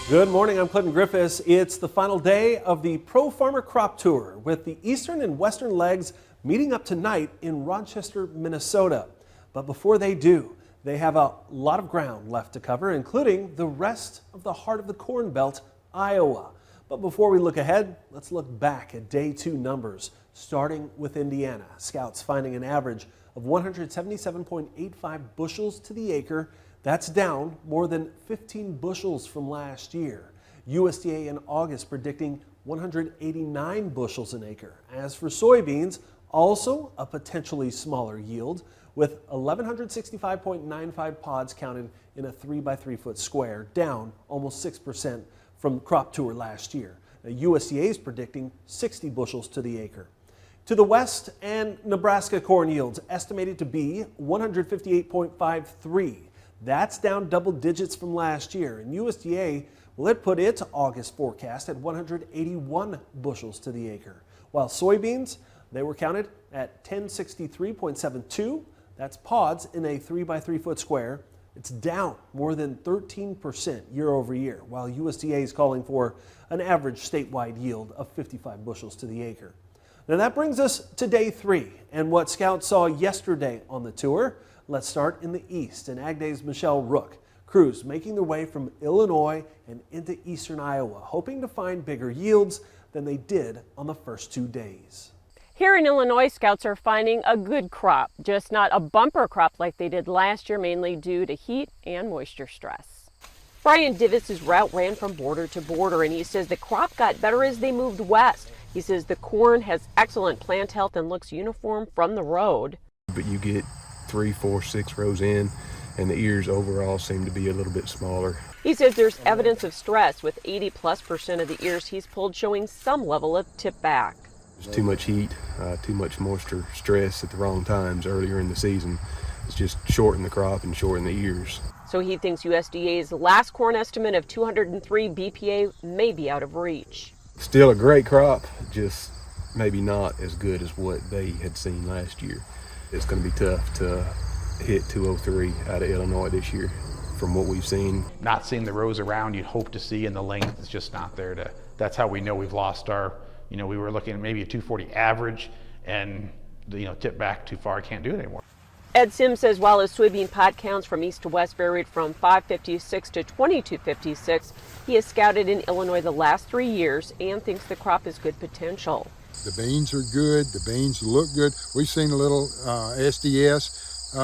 Good morning, I'm Clinton Griffiths. It's the final day of the Pro Farmer Crop Tour with the eastern and western legs meeting up tonight in Rochester, Minnesota. But before they do, they have a lot of ground left to cover, including the rest of the heart of the Corn Belt, Iowa. But before we look ahead, let's look back at day 2 numbers, starting with Indiana. Scouts finding an average of 177.85 bushels to the acre. That's down more than 15 bushels from last year. USDA in August predicting 189 bushels an acre. As for soybeans, also a potentially smaller yield with 1,165.95 pods counted in a 3x3 foot square, down almost 6% from crop tour last year. The USDA is predicting 60 bushels to the acre. To the west, and Nebraska corn yields estimated to be 158.53. That's down double digits from last year, and USDA will put its August forecast at 181 bushels to the acre. While soybeans, they were counted at 1063.72. That's pods in a 3x3 foot square. It's down more than 13% year over year, while USDA is calling for an average statewide yield of 55 bushels to the acre. Now that brings us to day 3 and what scouts saw yesterday on the tour. Let's start in the east, and Ag Day's Michelle Rook. Crews making their way from Illinois and into eastern Iowa, hoping to find bigger yields than they did on the first 2 days. Here in Illinois, scouts are finding a good crop, just not a bumper crop like they did last year, mainly due to heat and moisture stress. Brian Divis' route ran from border to border, and he says the crop got better as they moved west. He says the corn has excellent plant health and looks uniform from the road. But you get 3, 4, 6 rows in, and the ears overall seem to be a little bit smaller. He says there's evidence of stress, with 80+% of the ears he's pulled showing some level of tip back. There's too much heat, too much moisture stress at the wrong times earlier in the season. It's just shortened the crop and shortened the ears. So he thinks USDA's last corn estimate of 203 BPA may be out of reach. Still a great crop, just maybe not as good as what they had seen last year. It's going to be tough to hit 203 out of Illinois this year from what we've seen. Not seeing the rows around you'd hope to see, and the length is just not there. That's how we know we've lost our, we were looking at maybe a 240 average, and tip back too far, can't do it anymore. Ed Sims says while his soybean pod counts from east to west varied from 556 to 2256, he has scouted in Illinois the last 3 years and thinks the crop has good potential. The beans are good. The beans look good. We've seen a little SDS,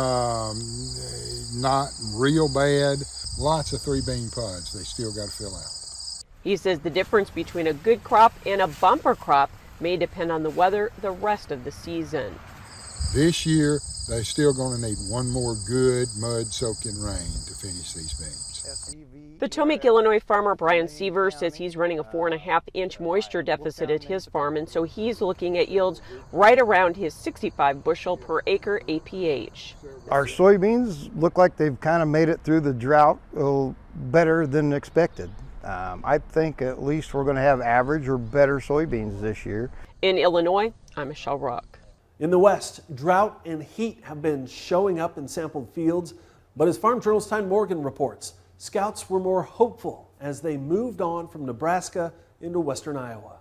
not real bad. Lots of 3 bean pods. They still got to fill out. He says the difference between a good crop and a bumper crop may depend on the weather the rest of the season. This year, they're still going to need one more good mud-soaking rain to finish these beans. Potomac, Illinois farmer Brian Seaver says he's running a 4.5-inch moisture deficit at his farm, and so he's looking at yields right around his 65 bushel per acre APH. Our soybeans look like they've kind of made it through the drought better than expected. I think at least we're going to have average or better soybeans this year. In Illinois, I'm Michelle Rook. In the west, drought and heat have been showing up in sampled fields, but as Farm Journal's Ty Morgan reports, scouts were more hopeful as they moved on from Nebraska into western Iowa.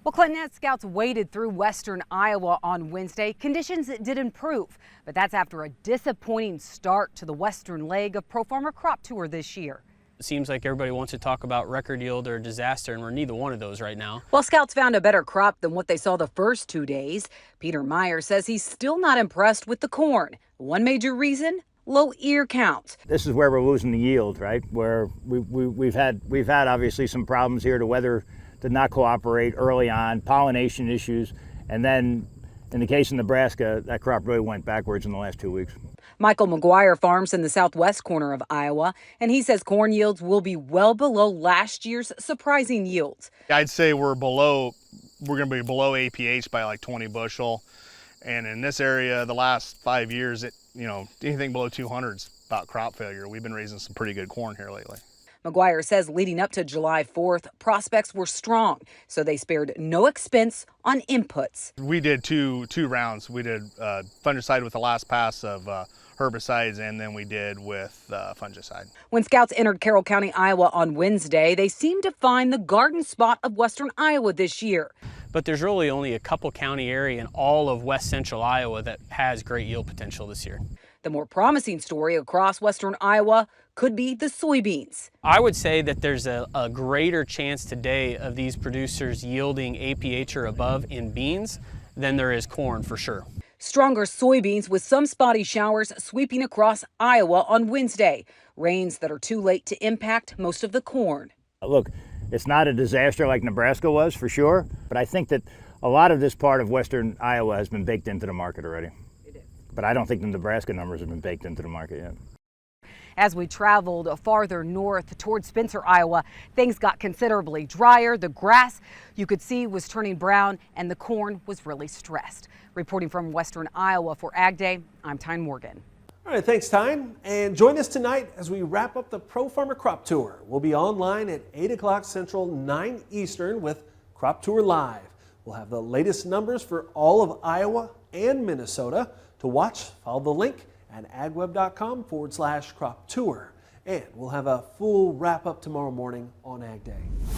Well, Clinton, as scouts waded through western Iowa on Wednesday, conditions did improve, but that's after a disappointing start to the western leg of Pro Farmer Crop Tour this year. It seems like everybody wants to talk about record yield or disaster, and we're neither one of those right now. Well, scouts found a better crop than what they saw the first 2 days. Peter Meyer says he's still not impressed with the corn. One major reason? Low ear count. This is where we're losing the yield, right? Where we've had obviously some problems here. The weather did not cooperate early on, pollination issues, and then in the case of Nebraska, that crop really went backwards in the last 2 weeks. Michael McGuire farms in the southwest corner of Iowa, and he says corn yields will be well below last year's surprising yields. I'd say we're going to be below APH by like 20 bushel. And in this area, the last 5 years, anything below 200 is about crop failure. We've been raising some pretty good corn here lately. McGuire says leading up to July 4th, prospects were strong, so they spared no expense on inputs. We did two rounds. We did fungicide with the last pass of herbicides in than we did with fungicide. When scouts entered Carroll County, Iowa on Wednesday, they seemed to find the garden spot of western Iowa this year. But there's really only a couple county area in all of west central Iowa that has great yield potential this year. The more promising story across western Iowa could be the soybeans. I would say that there's a greater chance today of these producers yielding APH or above in beans than there is corn for sure. Stronger soybeans with some spotty showers sweeping across Iowa on Wednesday. Rains that are too late to impact most of the corn. Look, it's not a disaster like Nebraska was for sure, but I think that a lot of this part of western Iowa has been baked into the market already. But I don't think the Nebraska numbers have been baked into the market yet. As we traveled farther north toward Spencer, Iowa, things got considerably drier. The grass you could see was turning brown and the corn was really stressed. Reporting from western Iowa for Ag Day, I'm Tyne Morgan. All right, thanks, Tyne. And join us tonight as we wrap up the Pro Farmer Crop Tour. We'll be online at 8 o'clock Central, 9 Eastern with Crop Tour Live. We'll have the latest numbers for all of Iowa and Minnesota. To watch, follow the link at agweb.com/crop tour. And we'll have a full wrap up tomorrow morning on Ag Day.